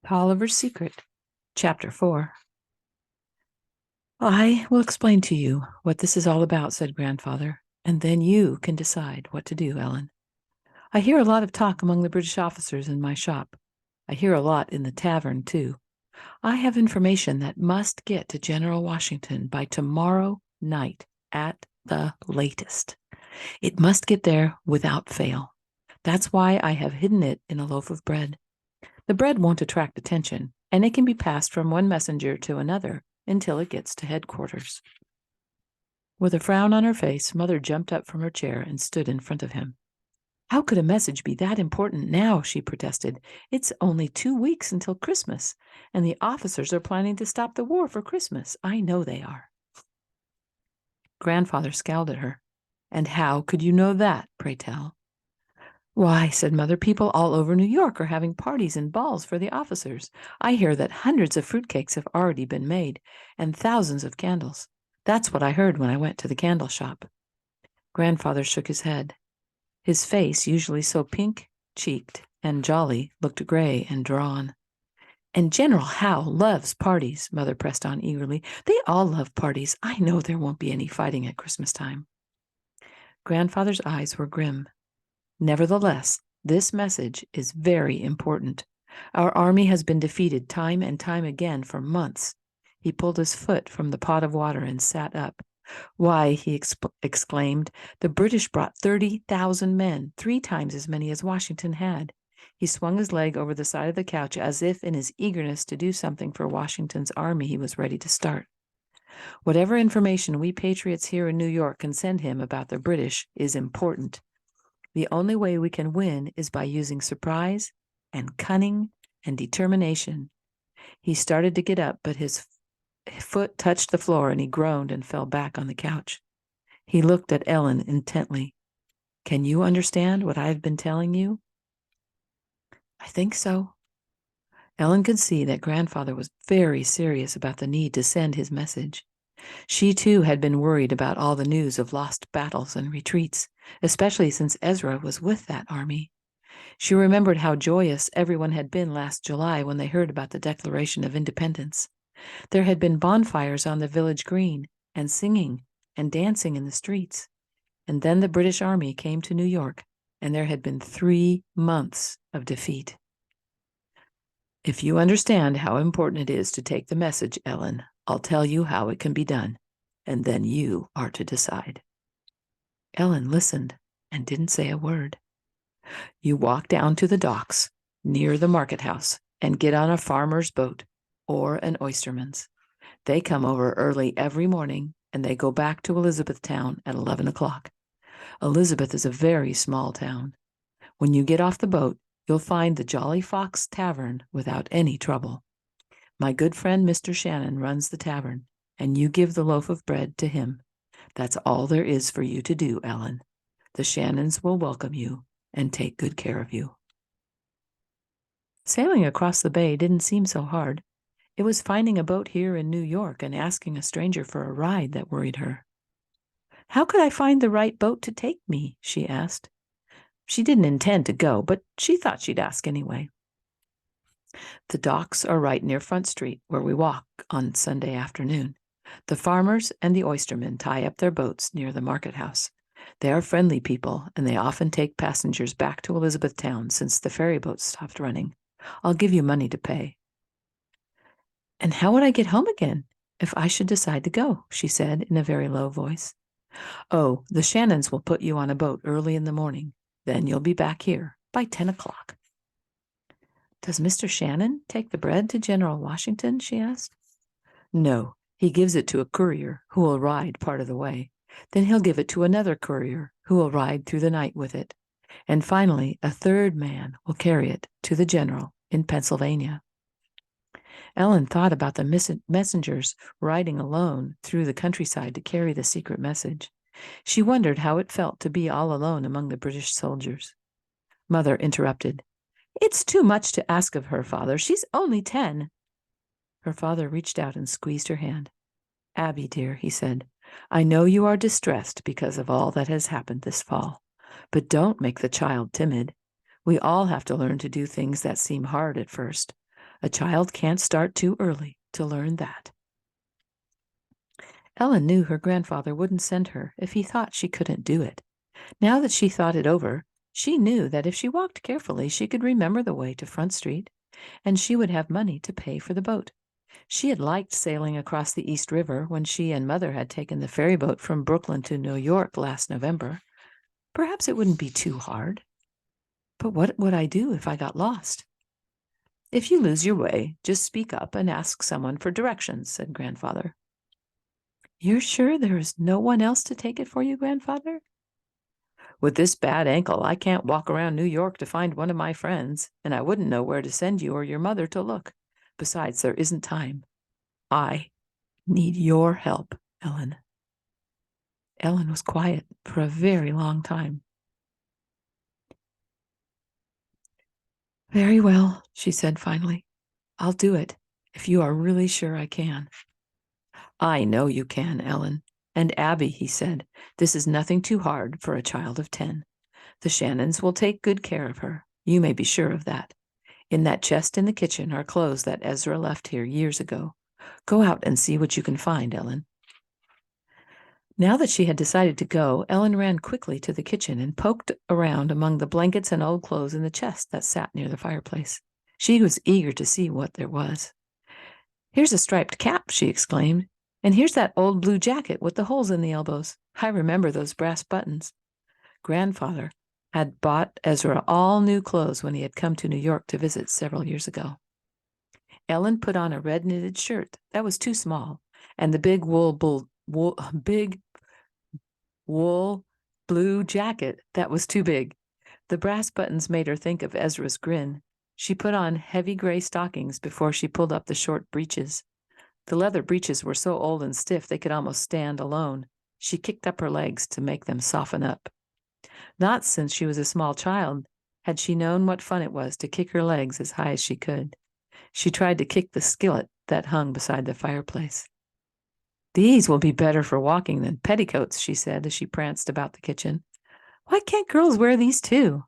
Toliver's Secret, Chapter 4. I will explain to you what this is all about, said Grandfather, and then you can decide what to do, Ellen. I hear a lot of talk among the British officers in my shop. I hear a lot in the tavern, too. I have information that must get to General Washington by tomorrow night at the latest. It must get there without fail. That's why I have hidden it in a loaf of bread. The bread won't attract attention, and it can be passed from one messenger to another until it gets to headquarters. With a frown on her face, Mother jumped up from her chair and stood in front of him. How could a message be that important now? She protested. It's only 2 weeks until Christmas, and the officers are planning to stop the war for Christmas. I know they are. Grandfather scowled at her. And how could you know that, pray tell? Why, said Mother, people all over New York are having parties and balls for the officers. I hear that hundreds of fruitcakes have already been made, and thousands of candles. That's what I heard when I went to the candle shop. Grandfather shook his head. His face, usually so pink-cheeked and jolly, looked gray and drawn. And General Howe loves parties, Mother pressed on eagerly. They all love parties. I know there won't be any fighting at Christmas time. Grandfather's eyes were grim. Nevertheless, this message is very important. Our army has been defeated time and time again for months. He pulled his foot from the pot of water and sat up. Why, he exclaimed, the British brought 30,000 men, 3 times as many as Washington had. He swung his leg over the side of the couch as if in his eagerness to do something for Washington's army he was ready to start. Whatever information we patriots here in New York can send him about the British is important. The only way we can win is by using surprise and cunning and determination. He started to get up, but his foot touched the floor and he groaned and fell back on the couch. He looked at Ellen intently. Can you understand what I have been telling you? I think so. Ellen could see that Grandfather was very serious about the need to send his message. She, too, had been worried about all the news of lost battles and retreats, especially since Ezra was with that army. She remembered how joyous everyone had been last July when they heard about the Declaration of Independence. There had been bonfires on the village green, and singing and dancing in the streets. And then the British army came to New York, and there had been 3 months of defeat. If you understand how important it is to take the message, Ellen, I'll tell you how it can be done, and then you are to decide. Ellen listened and didn't say a word. You walk down to the docks near the market house and get on a farmer's boat or an oysterman's. They come over early every morning and they go back to Elizabethtown at 11 o'clock. Elizabeth is a very small town. When you get off the boat, you'll find the Jolly Fox Tavern without any trouble. My good friend Mr. Shannon runs the tavern, and you give the loaf of bread to him. That's all there is for you to do, Ellen. The Shannons will welcome you and take good care of you. Sailing across the bay didn't seem so hard. It was finding a boat here in New York and asking a stranger for a ride that worried her. How could I find the right boat to take me? She asked. She didn't intend to go, but she thought she'd ask anyway. The docks are right near Front Street, where we walk on Sunday afternoon. The farmers and the oystermen tie up their boats near the market house. They are friendly people, and they often take passengers back to Elizabethtown since the ferry boats stopped running. I'll give you money to pay. And how would I get home again if I should decide to go? She said in a very low voice. Oh, the Shannons will put you on a boat early in the morning. Then you'll be back here by 10 o'clock. Does Mr. Shannon take the bread to General Washington? She asked. No, he gives it to a courier who will ride part of the way. Then he'll give it to another courier who will ride through the night with it. And finally, a third man will carry it to the general in Pennsylvania. Ellen thought about the messengers riding alone through the countryside to carry the secret message. She wondered how it felt to be all alone among the British soldiers. Mother interrupted. It's too much to ask of her, Father. She's only 10. Her father reached out and squeezed her hand. Abby, dear, he said, I know you are distressed because of all that has happened this fall, but don't make the child timid. We all have to learn to do things that seem hard at first. A child can't start too early to learn that. Ellen knew her grandfather wouldn't send her if he thought she couldn't do it. Now that she thought it over, she knew that if she walked carefully, she could remember the way to Front Street, and she would have money to pay for the boat. She had liked sailing across the East River when she and Mother had taken the ferry boat from Brooklyn to New York last November. Perhaps it wouldn't be too hard. But what would I do if I got lost? If you lose your way, just speak up and ask someone for directions, said Grandfather. You're sure there is no one else to take it for you, Grandfather? With this bad ankle, I can't walk around New York to find one of my friends, and I wouldn't know where to send you or your mother to look. Besides, there isn't time. I need your help, Ellen. Ellen was quiet for a very long time. Very well, she said finally. I'll do it, if you are really sure I can. I know you can, Ellen. And Abby, he said, this is nothing too hard for a child of 10. The Shannons will take good care of her. You may be sure of that. In that chest in the kitchen are clothes that Ezra left here years ago. Go out and see what you can find, Ellen. Now that she had decided to go, Ellen ran quickly to the kitchen and poked around among the blankets and old clothes in the chest that sat near the fireplace. She was eager to see what there was. Here's a striped cap, she exclaimed. And here's that old blue jacket with the holes in the elbows. I remember those brass buttons. Grandfather had bought Ezra all new clothes when he had come to New York to visit several years ago. Ellen put on a red knitted shirt that was too small, and the big wool blue jacket that was too big. The brass buttons made her think of Ezra's grin. She put on heavy gray stockings before she pulled up the short breeches. The leather breeches were so old and stiff they could almost stand alone. She kicked up her legs to make them soften up. Not since she was a small child had she known what fun it was to kick her legs as high as she could. She tried to kick the skillet that hung beside the fireplace. These will be better for walking than petticoats, she said as she pranced about the kitchen. Why can't girls wear these too?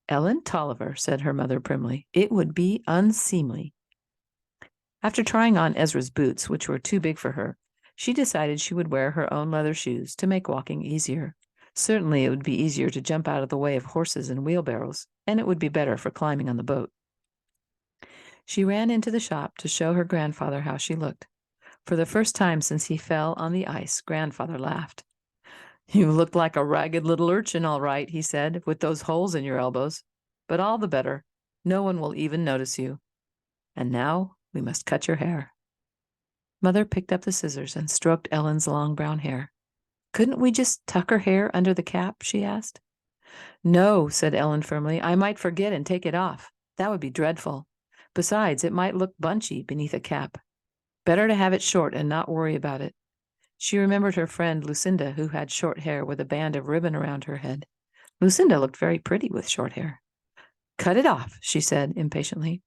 Ellen Toliver, said her mother primly. It would be unseemly. After trying on Ezra's boots, which were too big for her, she decided she would wear her own leather shoes to make walking easier. Certainly it would be easier to jump out of the way of horses and wheelbarrows, and it would be better for climbing on the boat. She ran into the shop to show her grandfather how she looked. For the first time since he fell on the ice, Grandfather laughed. You look like a ragged little urchin, all right, he said, with those holes in your elbows. But all the better. No one will even notice you. And now we must cut your hair. Mother picked up the scissors and stroked Ellen's long brown hair. Couldn't we just tuck her hair under the cap? She asked. No, said Ellen firmly. I might forget and take it off. That would be dreadful. Besides, it might look bunchy beneath a cap. Better to have it short and not worry about it. She remembered her friend Lucinda, who had short hair with a band of ribbon around her head. Lucinda looked very pretty with short hair. Cut it off, she said impatiently.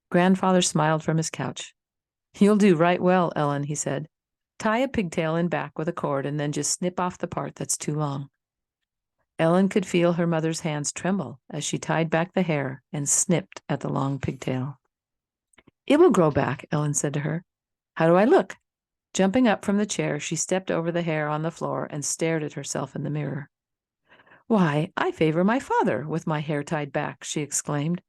Grandfather smiled from his couch. You'll do right well, Ellen, he said. Tie a pigtail in back with a cord and then just snip off the part that's too long. Ellen could feel her mother's hands tremble as she tied back the hair and snipped at the long pigtail. It will grow back, Ellen said to her. How do I look? Jumping up from the chair, she stepped over the hair on the floor and stared at herself in the mirror. Why, I favor my father with my hair tied back, she exclaimed.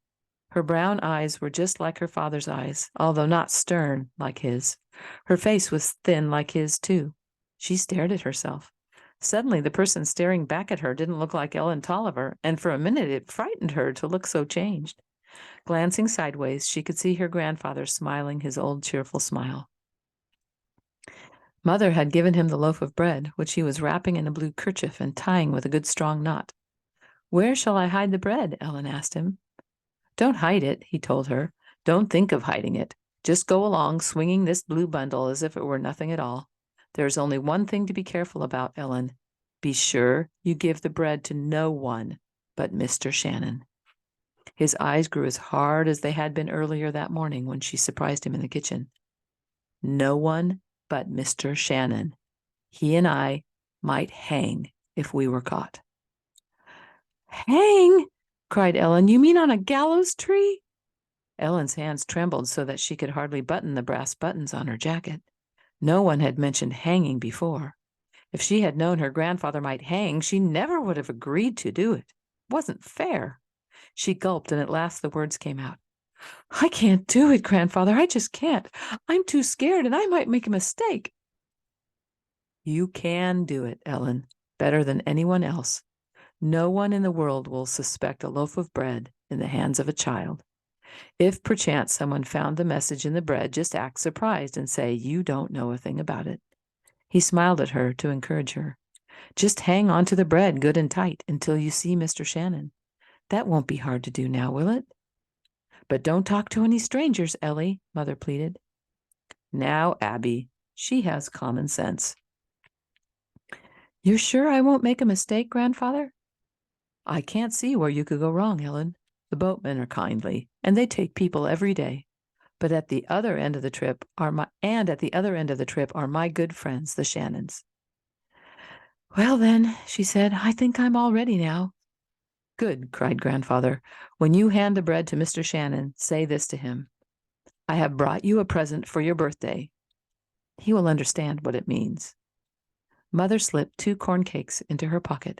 Her brown eyes were just like her father's eyes, although not stern like his. Her face was thin like his, too. She stared at herself. Suddenly, the person staring back at her didn't look like Ellen Toliver, and for a minute it frightened her to look so changed. Glancing sideways, she could see her grandfather smiling his old cheerful smile. Mother had given him the loaf of bread, which he was wrapping in a blue kerchief and tying with a good strong knot. Where shall I hide the bread? Ellen asked him. Don't hide it, he told her. Don't think of hiding it. Just go along swinging this blue bundle as if it were nothing at all. There is only one thing to be careful about, Ellen. Be sure you give the bread to no one but Mr. Shannon. His eyes grew as hard as they had been earlier that morning when she surprised him in the kitchen. No one but Mr. Shannon. He and I might hang if we were caught. Hang? Cried Ellen. You mean on a gallows tree? Ellen's hands trembled so that she could hardly button the brass buttons on her jacket. No one had mentioned hanging before. If she had known her grandfather might hang, she never would have agreed to do it. It wasn't fair. She gulped, and at last the words came out. I can't do it, Grandfather. I just can't. I'm too scared, and I might make a mistake. You can do it, Ellen, better than anyone else. No one in the world will suspect a loaf of bread in the hands of a child. If perchance someone found the message in the bread, just act surprised and say you don't know a thing about it. He smiled at her to encourage her. Just hang on to the bread good and tight until you see Mr. Shannon. That won't be hard to do now, will it? But don't talk to any strangers, Ellie, Mother pleaded. Now, Abby, she has common sense. You're sure I won't make a mistake, Grandfather? I can't see where you could go wrong, Ellen. The boatmen are kindly, and they take people every day. But at the other end of the trip are my good friends, the Shannons. Well, then, she said, I think I'm all ready now. Good, cried Grandfather. When you hand the bread to Mr. Shannon, say this to him. I have brought you a present for your birthday. He will understand what it means. Mother slipped 2 corn cakes into her pocket.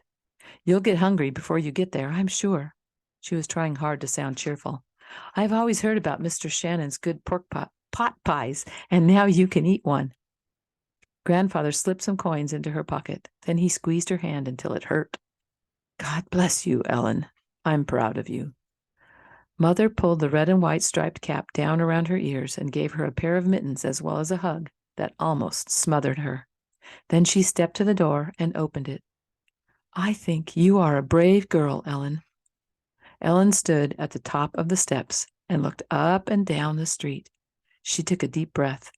You'll get hungry before you get there, I'm sure. She was trying hard to sound cheerful. I've always heard about Mr. Shannon's good pot pies, and now you can eat one. Grandfather slipped some coins into her pocket. Then he squeezed her hand until it hurt. God bless you, Ellen. I'm proud of you. Mother pulled the red and white striped cap down around her ears and gave her a pair of mittens as well as a hug that almost smothered her. Then she stepped to the door and opened it. I think you are a brave girl, Ellen. Ellen stood at the top of the steps and looked up and down the street. She took a deep breath.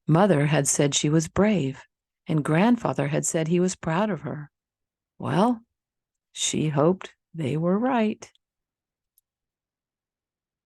Mother had said she was brave, and Grandfather had said he was proud of her. Well, she hoped they were right.